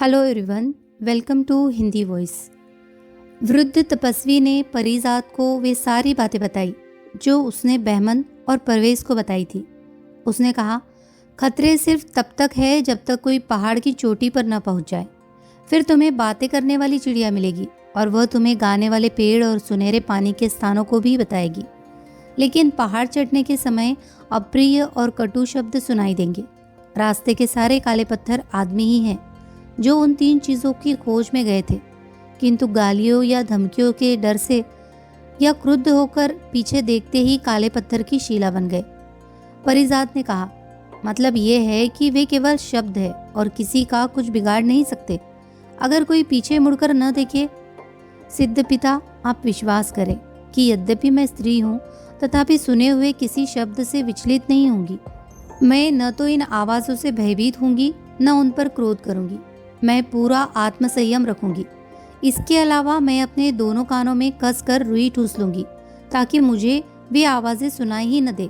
Hello everyone, welcome to Hindi voice. वृद्ध तपस्वी ने परीजात को वे सारी बातें बताई जो उसने बहमन और परवेज को बताई थी। उसने कहा, खतरे सिर्फ तब तक है जब तक कोई पहाड़ की चोटी पर न पहुंच जाए। फिर तुम्हें बातें करने वाली चिड़िया मिलेगी और वह तुम्हें गाने वाले पेड़ और सुनहरे पानी के स्थानों को भी बताएगी। लेकिन पहाड़ चढ़ने के समय अप्रिय और कटु शब्द सुनाई देंगे। रास्ते के सारे काले पत्थर आदमी ही हैं जो उन 3 चीज़ों की खोज में गए थे, किंतु गालियों या धमकियों के डर से या क्रुद्ध होकर पीछे देखते ही काले पत्थर की शिला बन गए। परिजात ने कहा, मतलब ये है कि वे केवल शब्द है और किसी का कुछ बिगाड़ नहीं सकते अगर कोई पीछे मुड़कर न देखे। सिद्ध पिता, आप विश्वास करें कि यद्यपि मैं स्त्री हूँ तथापि सुने हुए किसी शब्द से विचलित नहीं होंगी। मैं न तो इन आवाज़ों से भयभीत होंगी न उन पर क्रोध करूंगी। मैं पूरा आत्मसंयम रखूंगी। इसके अलावा मैं अपने दोनों कानों में कसकर रुई ठूस लूंगी ताकि मुझे वे आवाज़ें सुनाई ही न दे।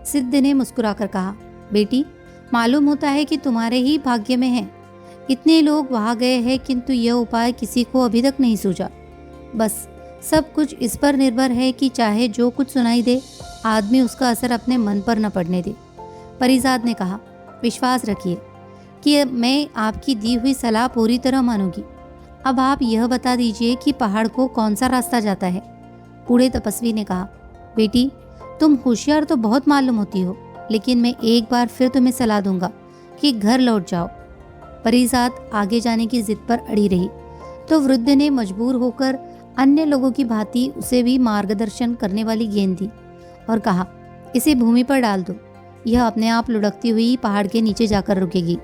सिद्ध ने मुस्कुराकर कहा, बेटी, मालूम होता है कि तुम्हारे ही भाग्य में है। इतने लोग वहाँ गए हैं किंतु यह उपाय किसी को अभी तक नहीं सूझा। बस सब कुछ इस पर निर्भर है कि चाहे जो कुछ सुनाई दे, आदमी उसका असर अपने मन पर न पड़ने दे। परिजात ने कहा, विश्वास रखिए कि मैं आपकी दी हुई सलाह पूरी तरह मानूंगी। अब आप यह बता दीजिए कि पहाड़ को कौन सा रास्ता जाता है। बूढ़े तपस्वी ने कहा, बेटी, तुम होशियार तो बहुत मालूम होती हो, लेकिन मैं एक बार फिर तुम्हें सलाह दूंगा कि घर लौट जाओ। परिजात आगे जाने की जिद पर अड़ी रही तो वृद्ध ने मजबूर होकर अन्य लोगों की भांति उसे भी मार्गदर्शन करने वाली गेंद दी और कहा, इसे भूमि पर डाल दो। यह अपने आप लुढ़कती हुई पहाड़ के नीचे जाकर रुकेगी।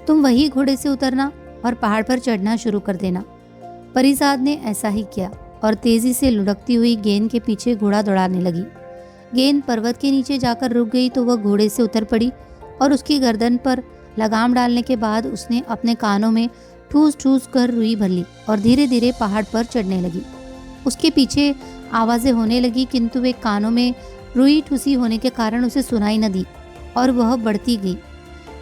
तुम वही घोड़े से उतरना और पहाड़ पर चढ़ना शुरू कर देना। परिजात ने ऐसा ही किया और तेजी से लुढ़कती हुई गेंद के पीछे घोड़ा दौड़ाने लगी। गेंद पर्वत के नीचे जाकर रुक गई तो वह घोड़े से उतर पड़ी और उसकी गर्दन पर लगाम डालने के बाद उसने अपने कानों में ठूस ठूस कर रुई भर ली और धीरे धीरे पहाड़ पर चढ़ने लगी। उसके पीछे आवाज़ें होने लगी किंतु वे कानों में रुई ठूसी होने के कारण उसे सुनाई न दी और वह बढ़ती गई।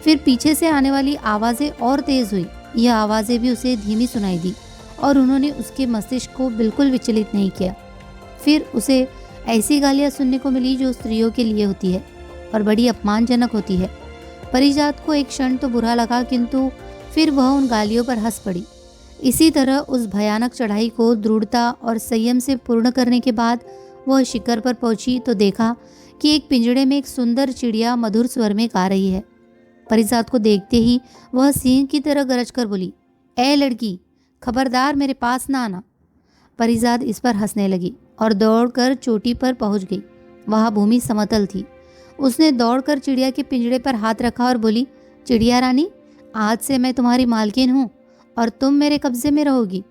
फिर पीछे से आने वाली आवाज़ें और तेज़ हुई। यह आवाज़ें भी उसे धीमी सुनाई दी और उन्होंने उसके मस्तिष्क को बिल्कुल विचलित नहीं किया। फिर उसे ऐसी गालियाँ सुनने को मिली जो स्त्रियों के लिए होती है और बड़ी अपमानजनक होती है। परिजात को एक क्षण तो बुरा लगा किंतु फिर वह उन गालियों पर हंस पड़ी। इसी तरह उस भयानक चढ़ाई को दृढ़ता और संयम से पूर्ण करने के बाद वह शिखर पर पहुंची तो देखा कि एक पिंजड़े में एक सुंदर चिड़िया मधुर स्वर में गा रही है। परिजात को देखते ही वह सिंह की तरह गरज कर बोली, ए लड़की, खबरदार मेरे पास ना आना। परिजात इस पर हंसने लगी और दौड़कर चोटी पर पहुंच गई। वहाँ भूमि समतल थी। उसने दौड़कर चिड़िया के पिंजड़े पर हाथ रखा और बोली, चिड़िया रानी, आज से मैं तुम्हारी मालकिन हूँ और तुम मेरे कब्जे में रहोगी।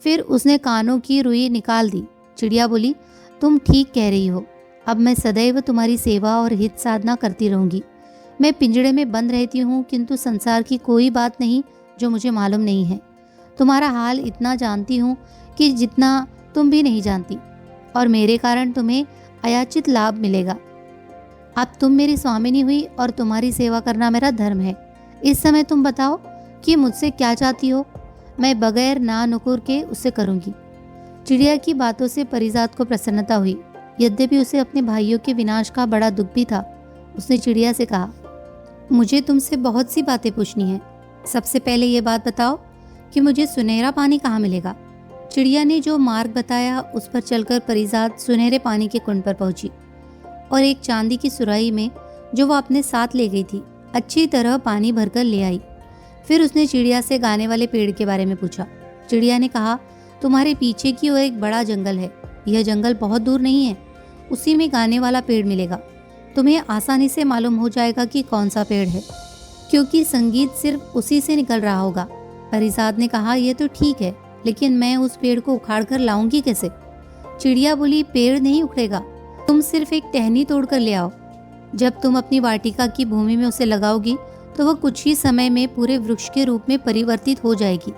फिर उसने कानों की रुई निकाल दी। चिड़िया बोली, तुम ठीक कह रही हो। अब मैं सदैव तुम्हारी सेवा और हित साधना करती रहूंगी। मैं पिंजड़े में बंद रहती हूँ किंतु संसार की कोई बात नहीं जो मुझे मालूम नहीं है। तुम्हारा हाल इतना जानती हूँ कि जितना तुम भी नहीं जानती, और मेरे कारण तुम्हें अयाचित लाभ मिलेगा। अब तुम मेरी स्वामिनी हुई और तुम्हारी सेवा करना मेरा धर्म है। इस समय तुम बताओ कि मुझसे क्या चाहती हो। मैं बगैर ना नुकुर के उससे करूँगी। चिड़िया की बातों से परिजात को प्रसन्नता हुई, यद्यपि उसे अपने भाइयों के विनाश का बड़ा दुख भी था। उसने चिड़िया से कहा, मुझे तुमसे बहुत सी बातें पूछनी है। सबसे पहले ये बात बताओ कि मुझे सुनहरा पानी कहाँ मिलेगा। चिड़िया ने जो मार्ग बताया उस पर चलकर परिजात सुनहरे पानी के कुंड पर पहुंची और एक चांदी की सुराही में जो वह अपने साथ ले गई थी अच्छी तरह पानी भरकर ले आई। फिर उसने चिड़िया से गाने वाले पेड़ के बारे में पूछा। चिड़िया ने कहा, तुम्हारे पीछे की ओर एक बड़ा जंगल है। यह जंगल बहुत दूर नहीं है, उसी में गाने वाला पेड़ मिलेगा। तुम्हें आसानी से मालूम हो जाएगा कि कौन सा पेड़ है, क्योंकि संगीत सिर्फ उसी से निकल रहा होगा। परिजात ने कहा, यह तो ठीक है, लेकिन मैं उस पेड़ को उखाड़ कर लाऊंगी कैसे। चिड़िया बोली, पेड़ नहीं उखड़ेगा, तुम सिर्फ एक टहनी तोड़ कर ले आओ। जब तुम अपनी वाटिका की भूमि में उसे लगाओगी तो वह कुछ ही समय में पूरे वृक्ष के रूप में परिवर्तित हो जाएगी।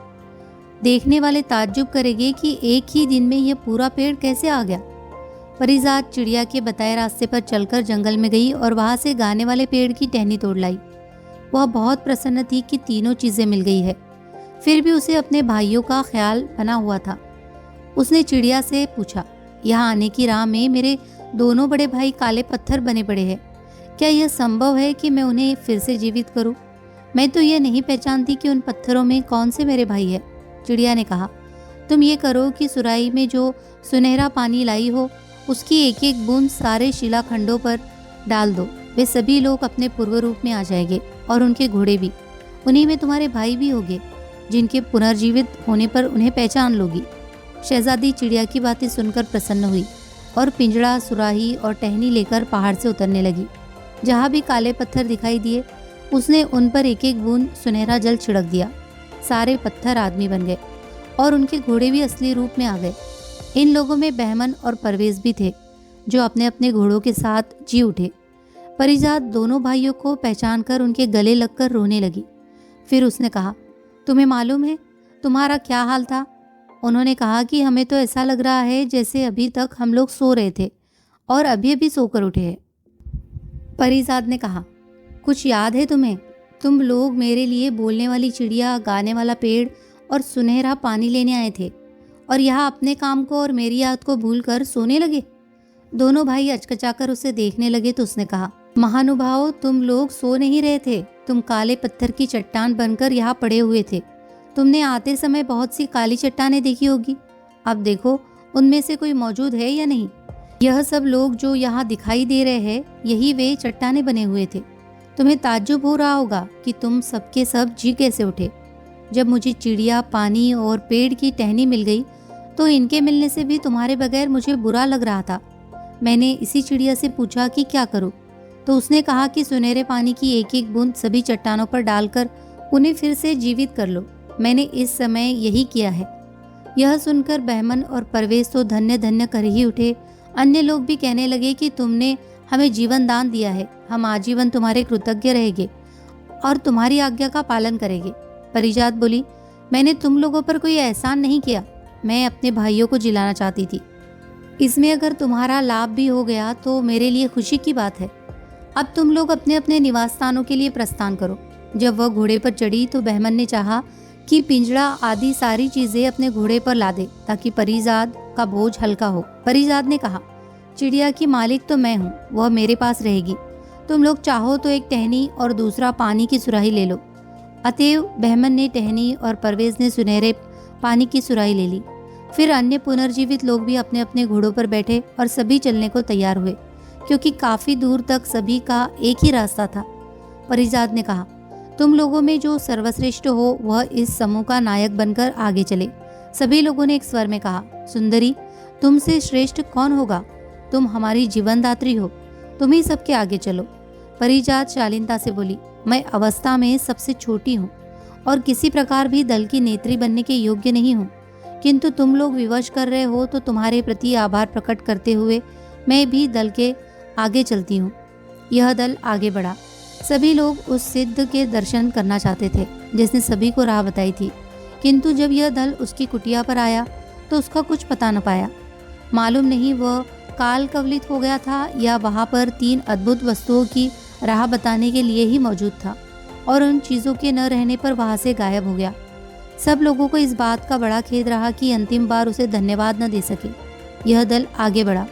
देखने वाले ताज्जुब करेंगे कि एक ही दिन में यह पूरा पेड़ कैसे आ गया। परिजात चिड़िया के बताए रास्ते पर चलकर जंगल में गई और वहां से गाने वाले पेड़ की टहनी तोड़ लाई। वह बहुत प्रसन्न थी कि तीनों चीजें मिल गई है। फिर भी उसे अपने भाइयों का ख्याल बना हुआ था। उसने चिड़िया से पूछा, यहाँ आने की राह में मेरे दोनों बड़े भाई काले पत्थर बने पड़े हैं। क्या यह संभव है कि मैं उन्हें फिर से जीवित करूं? मैं तो यह नहीं पहचानती कि उन पत्थरों में कौन से मेरे भाई है। चिड़िया ने कहा, तुम ये करो कि सुराही में जो सुनहरा पानी लाई हो उसकी एक एक बूंद सारे शिलाखंडों पर डाल दो। वे सभी लोग अपने पूर्व रूप में आ जाएंगे और उनके घोड़े भी। उन्हीं में तुम्हारे भाई भी होंगे, जिनके पुनर्जीवित होने पर उन्हें पहचान लोगी। शहजादी चिड़िया की बातें सुनकर प्रसन्न हुई और पिंजड़ा, सुराही और टहनी लेकर पहाड़ से उतरने लगी। जहाँ भी काले पत्थर दिखाई दिए उसने उन पर एक एक बूंद सुनहरा जल छिड़क दिया। सारे पत्थर आदमी बन गए और उनके घोड़े भी असली रूप में आ गए। इन लोगों में बहमन और परवेज भी थे, जो अपने अपने घोड़ों के साथ जी उठे। परिजात दोनों भाइयों को पहचान कर उनके गले लगकर रोने लगी। फिर उसने कहा, तुम्हें मालूम है तुम्हारा क्या हाल था? उन्होंने कहा कि हमें तो ऐसा लग रहा है जैसे अभी तक हम लोग सो रहे थे और अभी अभी सोकर उठे हैं। परिजात ने कहा, कुछ याद है तुम्हें? तुम लोग मेरे लिए बोलने वाली चिड़िया, गाने वाला पेड़ और सुनहरा पानी लेने आए थे और यहाँ अपने काम को और मेरी याद को भूलकर सोने लगे। दोनों भाई अचकचाकर उसे देखने लगे तो उसने कहा, महानुभाव, तुम लोग सो नहीं रहे थे। तुम काले पत्थर की चट्टान बनकर यहाँ पड़े हुए थे। तुमने आते समय बहुत सी काली चट्टानें देखी होगी। अब देखो उनमें से कोई मौजूद है या नहीं। यह सब लोग जो यहाँ दिखाई दे रहे हैं, यही वे चट्टानें बने हुए थे। तुम्हें ताज्जुब हो रहा होगा कि तुम सबके सब जी कैसे उठे। जब मुझे चिड़िया, पानी और पेड़ की टहनी मिल गई तो इनके मिलने से भी तुम्हारे बगैर मुझे बुरा लग रहा था। मैंने इसी चिड़िया से पूछा कि क्या करूं, तो उसने कहा कि सुनहरे पानी की एक एक बूंद सभी चट्टानों पर डालकर उन्हें फिर से जीवित कर लो। मैंने इस समय यही किया है। यह सुनकर बहमन और परवेज तो धन्य धन्य कर ही उठे। अन्य लोग भी कहने लगे कि तुमने हमें जीवन दान दिया है, हम आजीवन तुम्हारे कृतज्ञ रहेंगे और तुम्हारी आज्ञा का पालन करेंगे। परिजात बोली, मैंने तुम लोगों पर कोई एहसान नहीं किया, मैं अपने भाइयों को जिलाना चाहती थी। इसमें अगर तुम्हारा लाभ भी हो गया तो मेरे लिए खुशी की बात है। अब तुम लोग अपने अपने निवास स्थानों के लिए प्रस्थान करो। जब वह घोड़े पर चढ़ी तो बहमन ने चाहा कि पिंजड़ा आदि सारी चीजें अपने घोड़े पर ला दे ताकि परिजात का बोझ हल्का हो। परिजात ने कहा, चिड़िया की मालिक तो मैं हूँ, वह मेरे पास रहेगी। तुम लोग चाहो तो एक टहनी और दूसरा पानी की सुराही ले लो। अतएव बहमन ने टहनी और परवेज ने सुनहरे पानी की सुराही ले ली। फिर अन्य पुनर्जीवित लोग भी अपने अपने घोड़ों पर बैठे और सभी चलने को तैयार हुए, क्योंकि काफी दूर तक सभी का एक ही रास्ता था। परिजात ने कहा, तुम लोगों में जो सर्वश्रेष्ठ हो वह इस समूह का नायक बनकर आगे चले। सभी लोगों ने एक स्वर में कहा, सुंदरी, तुमसे श्रेष्ठ कौन होगा? तुम हमारी जीवनदात्री हो, तुम ही सबके आगे चलो। परिजात शालीनता से बोली, मैं अवस्था में सबसे छोटी हूँ और किसी प्रकार भी दल की नेत्री बनने के योग्य नहीं हूँ, किंतु तुम लोग विवश कर रहे हो तो तुम्हारे प्रति आभार प्रकट करते हुए मैं भी दल के आगे चलती हूँ। यह दल आगे बढ़ा। सभी लोग उस सिद्ध के दर्शन करना चाहते थे जिसने सभी को राह बताई थी, किंतु जब यह दल उसकी कुटिया पर आया तो उसका कुछ पता न पाया। मालूम नहीं वह काल कवलित हो गया था या वहाँ पर 3 अद्भुत वस्तुओं की राह बताने के लिए ही मौजूद था और उन चीज़ों के न रहने पर वहाँ से गायब हो गया। सब लोगों को इस बात का बड़ा खेद रहा कि अंतिम बार उसे धन्यवाद न दे सके। यह दल आगे बढ़ा।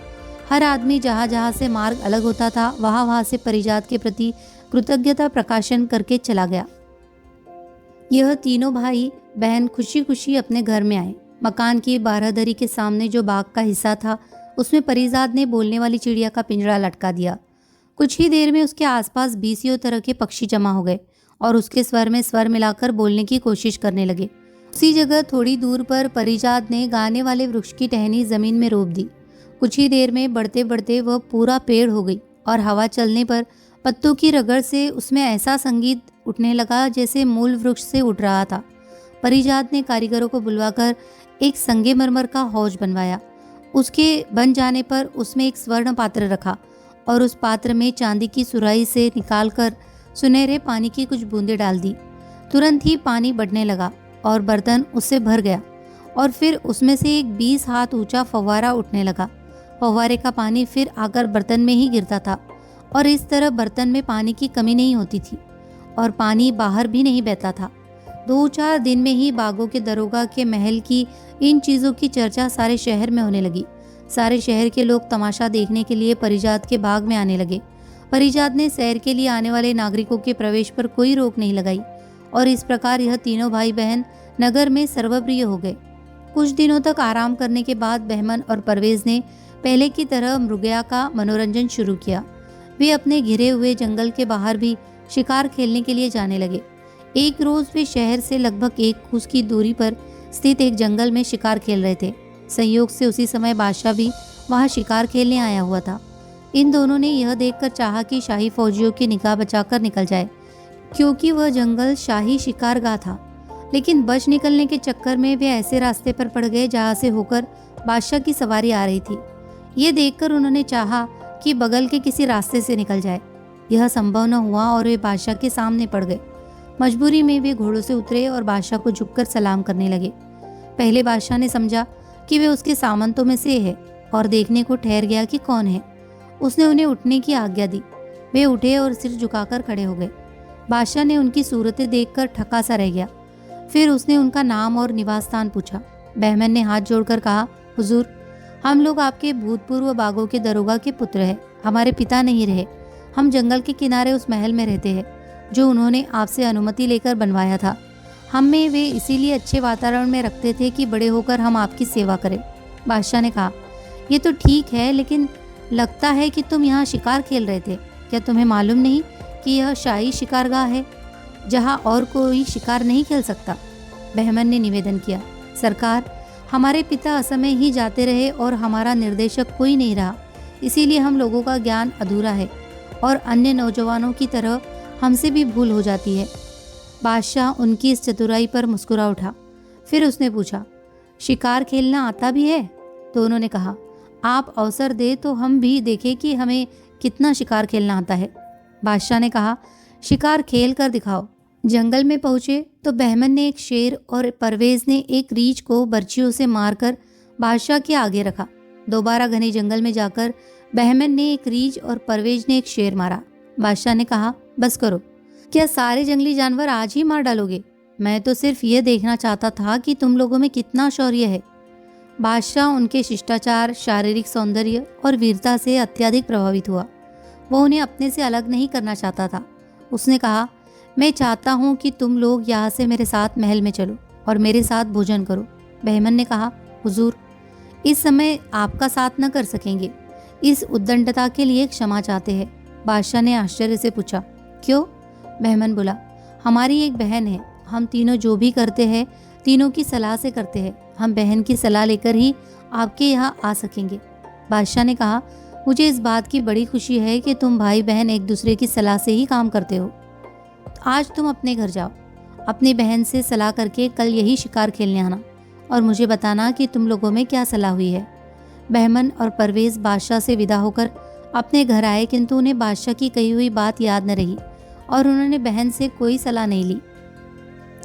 हर आदमी जहाँ जहाँ से मार्ग अलग होता था वहाँ वहाँ से परिजात के प्रति कृतज्ञता प्रकाशन करके चला गया। यह तीनों भाई बहन खुशी खुशी अपने घर में आए। मकान की बारहदरी के सामने जो बाग का हिस्सा था उसमें परिजात ने बोलने वाली चिड़िया का पिंजरा लटका दिया। कुछ ही देर में उसके आसपास 20 तरह के पक्षी जमा हो गए और उसके स्वर में स्वर मिलाकर बोलने की कोशिश करने लगे। उसी जगह थोड़ी दूर पर परिजात ने गाने वाले वृक्ष की टहनी जमीन में रोप दी। कुछ ही देर में बढ़ते बढ़ते वह पूरा पेड़ हो गई और हवा चलने पर पत्तों की रगड़ से उसमें ऐसा संगीत उठने लगा जैसे मूल वृक्ष से उठ रहा था। परिजात ने कारीगरों को बुलवाकर एक संगमरमर का हौज बनवाया। उसके बन जाने पर उसमें एक स्वर्ण पात्र रखा और उस पात्र में चांदी की सुराही से निकालकर सुनहरे पानी की कुछ बूंदें डाल दी। तुरंत ही पानी बढ़ने लगा और बर्तन उससे भर गया और फिर उसमें से एक 20 हाथ ऊंचा फव्वारा उठने लगा। फव्वारे का पानी फिर आकर बर्तन में ही गिरता था और इस तरह बर्तन में पानी की कमी नहीं होती थी और पानी बाहर भी नहीं बहता था। 2-4 दिन में ही बागों के दरोगा के महल की इन चीज़ों की चर्चा सारे शहर में होने लगी। सारे शहर के लोग तमाशा देखने के लिए परिजात के बाग में आने लगे। परिजात ने सैर के लिए आने वाले नागरिकों के प्रवेश पर कोई रोक नहीं लगाई और इस प्रकार यह तीनों भाई बहन नगर में सर्वप्रिय हो गए। कुछ दिनों तक आराम करने के बाद बहमन और परवेज ने पहले की तरह मृगया का मनोरंजन शुरू किया। वे अपने घिरे हुए जंगल के बाहर भी शिकार खेलने के लिए जाने लगे। एक रोज वे शहर से लगभग 1 कोस की दूरी पर स्थित एक जंगल में शिकार खेल रहे थे। संयोग से उसी समय बादशाह भी वहां शिकार खेलने आया हुआ था। इन दोनों ने यह देखकर चाहा कि शाही फौजियों की निगाह बचाकर निकल जाए, क्योंकि वह जंगल शाही शिकारगाह था। लेकिन बच निकलने के चक्कर में वे ऐसे रास्ते पर पड़ गए जहां से होकर बादशाह की सवारी आ रही थी। ये देखकर उन्होंने चाहा कि बगल के किसी रास्ते से निकल जाए। यह संभव न हुआ और वे बादशाह के सामने पड़ गए। मजबूरी में वे घोड़ों से उतरे और बादशाह को झुककर सलाम करने लगे। पहले बादशाह ने समझा कि वे उसके सामंतों में से है और देखने को ठहर गया कि कौन है। उसने उन्हें उठने की आज्ञा दी। वे उठे और सिर झुकाकर खड़े हो गए। बादशाह ने उनकी सूरतें देखकर ठक्का सा रह गया। फिर उसने उनका नाम और निवास स्थान पूछा। बहमन ने हाथ जोड़कर कहा, हुजूर, हम लोग आपके भूतपूर्व बागों के दरोगा के पुत्र हैं। हमारे पिता नहीं रहे। हम जंगल के किनारे उस महल में रहते हैं जो उन्होंने आपसे अनुमति लेकर बनवाया था। हमें वे इसीलिए अच्छे वातावरण में रखते थे कि बड़े होकर हम आपकी सेवा करें। बादशाह ने कहा, ये तो ठीक है, लेकिन लगता है कि तुम यहाँ शिकार खेल रहे थे। क्या तुम्हें मालूम नहीं कि यह शाही शिकारगाह है जहाँ और कोई शिकार नहीं खेल सकता? बहमन ने निवेदन किया, सरकार, हमारे पिता असमय ही जाते रहे और हमारा निर्देशक कोई नहीं रहा, इसीलिए हम लोगों का ज्ञान अधूरा है और अन्य नौजवानों की तरह हमसे भी भूल हो जाती है। बादशाह उनकी इस चतुराई पर मुस्कुरा उठा। फिर उसने पूछा, शिकार खेलना आता भी है? तो उन्होंने कहा, आप अवसर दे तो हम भी देखें कि हमें कितना शिकार खेलना आता है। बादशाह ने कहा, शिकार खेल कर दिखाओ। जंगल में पहुंचे तो बहमन ने एक शेर और परवेज ने एक रीछ को बर्छियों से मारकर बादशाह के आगे रखा। दोबारा घने जंगल में जाकर बहमन ने एक रीछ और परवेज ने एक शेर मारा। बादशाह ने कहा, बस करो, क्या सारे जंगली जानवर आज ही मार डालोगे? मैं तो सिर्फ ये देखना चाहता था कि तुम लोगों में कितना शौर्य है। बादशाह उनके शिष्टाचार, शारीरिक सौंदर्य और वीरता से अत्यधिक प्रभावित हुआ। वो उन्हें अपने से अलग नहीं करना चाहता था। उसने कहा, मैं चाहता हूँ कि तुम लोग यहाँ से मेरे साथ महल में चलो और मेरे साथ भोजन करो। बहमन ने कहा, हुजूर, इस समय आपका साथ न कर सकेंगे। इस उद्दंडता के लिए क्षमा चाहते हैं। बादशाह ने आश्चर्य से पूछा, क्यों? बहमन बोला, हमारी एक बहन है। हम तीनों जो भी करते हैं तीनों की सलाह से करते हैं। हम बहन की सलाह लेकर ही आपके यहाँ आ सकेंगे। बादशाह ने कहा, मुझे इस बात की बड़ी खुशी है कि तुम भाई बहन एक दूसरे की सलाह से ही काम करते हो। आज तुम अपने घर जाओ, अपनी बहन से सलाह करके कल यही शिकार खेलने आना और मुझे बताना कि तुम लोगों में क्या सलाह हुई है। बहमन और परवेज बादशाह से विदा होकर अपने घर आए, किंतु उन्हें बादशाह की कही हुई बात याद न रही और उन्होंने बहन से कोई सलाह नहीं ली।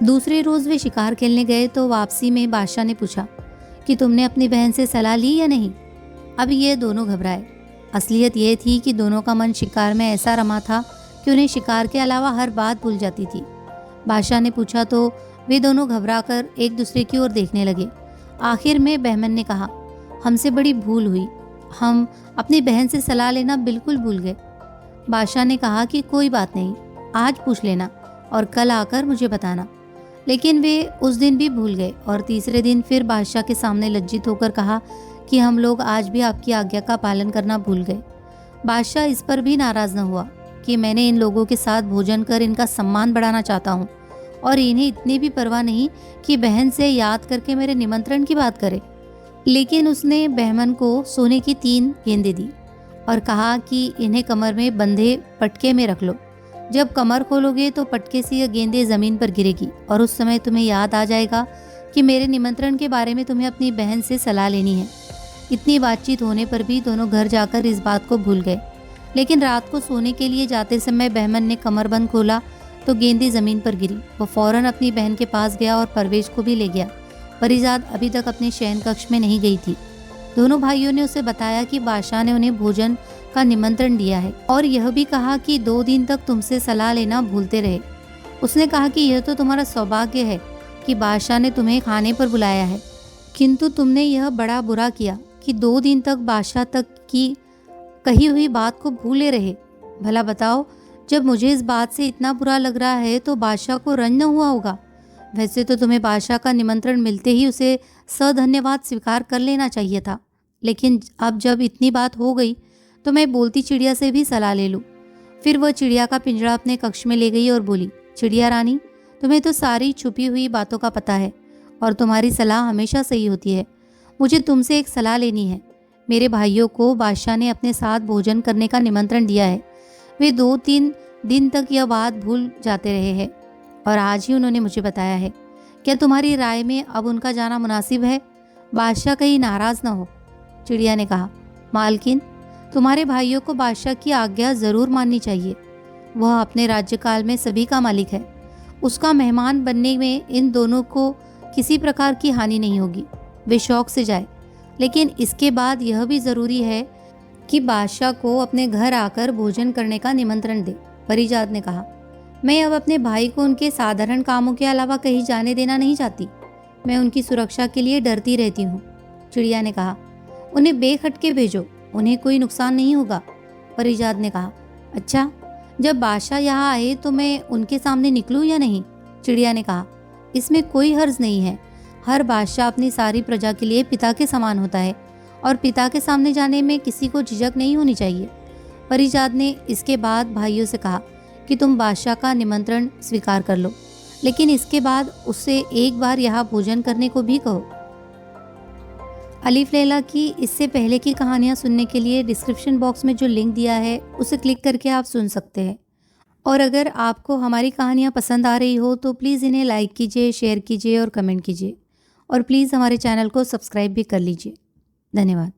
दूसरे रोज वे शिकार खेलने गए तो वापसी में बादशाह ने पूछा कि तुमने अपनी बहन से सलाह ली या नहीं। अब ये दोनों घबराए। असलियत यह थी कि दोनों का मन शिकार में ऐसा रमा था कि उन्हें शिकार के अलावा हर बात भूल जाती थी। बादशाह ने पूछा तो वे दोनों घबराकर एक दूसरे की ओर देखने लगे। आखिर में बहमन ने कहा, हमसे बड़ी भूल हुई। हम अपनी बहन से सलाह लेना बिल्कुल भूल गए। बादशाह ने कहा कि कोई बात नहीं, आज पूछ लेना और कल आकर मुझे बताना। लेकिन वे उस दिन भी भूल गए और तीसरे दिन फिर बादशाह के सामने लज्जित होकर कहा कि हम लोग आज भी आपकी आज्ञा का पालन करना भूल गए। बादशाह इस पर भी नाराज न हुआ कि मैंने इन लोगों के साथ भोजन कर इनका सम्मान बढ़ाना चाहता हूँ और इन्हें इतनी भी परवाह नहीं कि बहन से याद करके मेरे निमंत्रण की बात करे। लेकिन उसने बहमन को सोने की 3 गेंदें दी और कहा कि इन्हें कमर में बंधे पटके में रख लो। जब कमर खोलोगे तो पटके से यह गेंदें जमीन पर गिरेगी और उस समय तुम्हें याद आ जाएगा कि मेरे निमंत्रण के बारे में तुम्हें अपनी बहन से सलाह लेनी है। इतनी बातचीत होने पर भी दोनों घर जाकर इस बात को भूल गए। लेकिन रात को सोने के लिए जाते समय बहमन ने कमरबंद खोला तो गेंदें जमीन पर गिरी। वो फौरन अपनी बहन के पास गया और परवेज को भी ले गया। परिजात अभी तक अपने शयन कक्ष में नहीं गई थी। दोनों भाइयों ने उसे बताया कि बादशाह ने उन्हें भोजन का निमंत्रण दिया है और यह भी कहा कि 2 दिन तक तुमसे सलाह लेना भूलते रहे उसने कहा कि यह तो तुम्हारा सौभाग्य है कि बादशाह ने तुम्हें खाने पर बुलाया है, किंतु तुमने यह बड़ा बुरा किया कि 2 दिन तक बादशाह तक की कही हुई बात को भूले रहे। भला बताओ, जब मुझे इस बात से इतना बुरा लग रहा है तो बादशाह को रंज न हुआ होगा। वैसे तो तुम्हें बादशाह का निमंत्रण मिलते ही उसे सधन्यवाद स्वीकार कर लेना चाहिए था, लेकिन अब जब इतनी बात हो गई तो मैं बोलती चिड़िया से भी सलाह ले लूँ। फिर वह चिड़िया का पिंजरा अपने कक्ष में ले गई और बोली, चिड़िया रानी, तुम्हें तो सारी छुपी हुई बातों का पता है और तुम्हारी सलाह हमेशा सही होती है। मुझे तुमसे एक सलाह लेनी है। मेरे भाइयों को बादशाह ने अपने साथ भोजन करने का निमंत्रण दिया है। वे 2-3 दिन तक यह बात भूल जाते रहे हैं और आज ही उन्होंने मुझे बताया है। क्या तुम्हारी राय में अब उनका जाना मुनासिब है? बादशाह कहीं नाराज ना हो। चिड़िया ने कहा, मालकिन, तुम्हारे भाइयों को बादशाह की आज्ञा जरूर माननी चाहिए। वह अपने राज्यकाल में सभी का मालिक है। उसका मेहमान बनने में इन दोनों को किसी प्रकार की हानि नहीं होगी। वे शौक से जाए, लेकिन इसके बाद यह भी जरूरी है कि बादशाह को अपने घर आकर भोजन करने का निमंत्रण दे। परिजात ने कहा, मैं अब अपने भाई को उनके साधारण कामों के अलावा कहीं जाने देना नहीं चाहती। मैं उनकी सुरक्षा के लिए डरती रहती हूँ। चिड़िया ने कहा, उन्हें बेखटके भेजो, उन्हें कोई नुकसान नहीं होगा। परिजात ने कहा, अच्छा, जब बादशाह यहाँ आए तो मैं उनके सामने निकलूं या नहीं? चिड़िया ने कहा, इसमें कोई हर्ज नहीं है। हर बादशाह अपनी सारी प्रजा के लिए पिता के समान होता है और पिता के सामने जाने में किसी को झिझक नहीं होनी चाहिए। परिजात ने इसके बाद भाइयों से कहा कि तुम बादशाह का निमंत्रण स्वीकार कर लो, लेकिन इसके बाद उससे एक बार यहाँ भोजन करने को भी कहो। अलीफ लैला की इससे पहले की कहानियाँ सुनने के लिए डिस्क्रिप्शन बॉक्स में जो लिंक दिया है उसे क्लिक करके आप सुन सकते हैं। और अगर आपको हमारी कहानियाँ पसंद आ रही हो तो प्लीज़ इन्हें लाइक कीजिए, शेयर कीजिए और कमेंट कीजिए। और प्लीज़ हमारे चैनल को सब्सक्राइब भी कर लीजिए। धन्यवाद।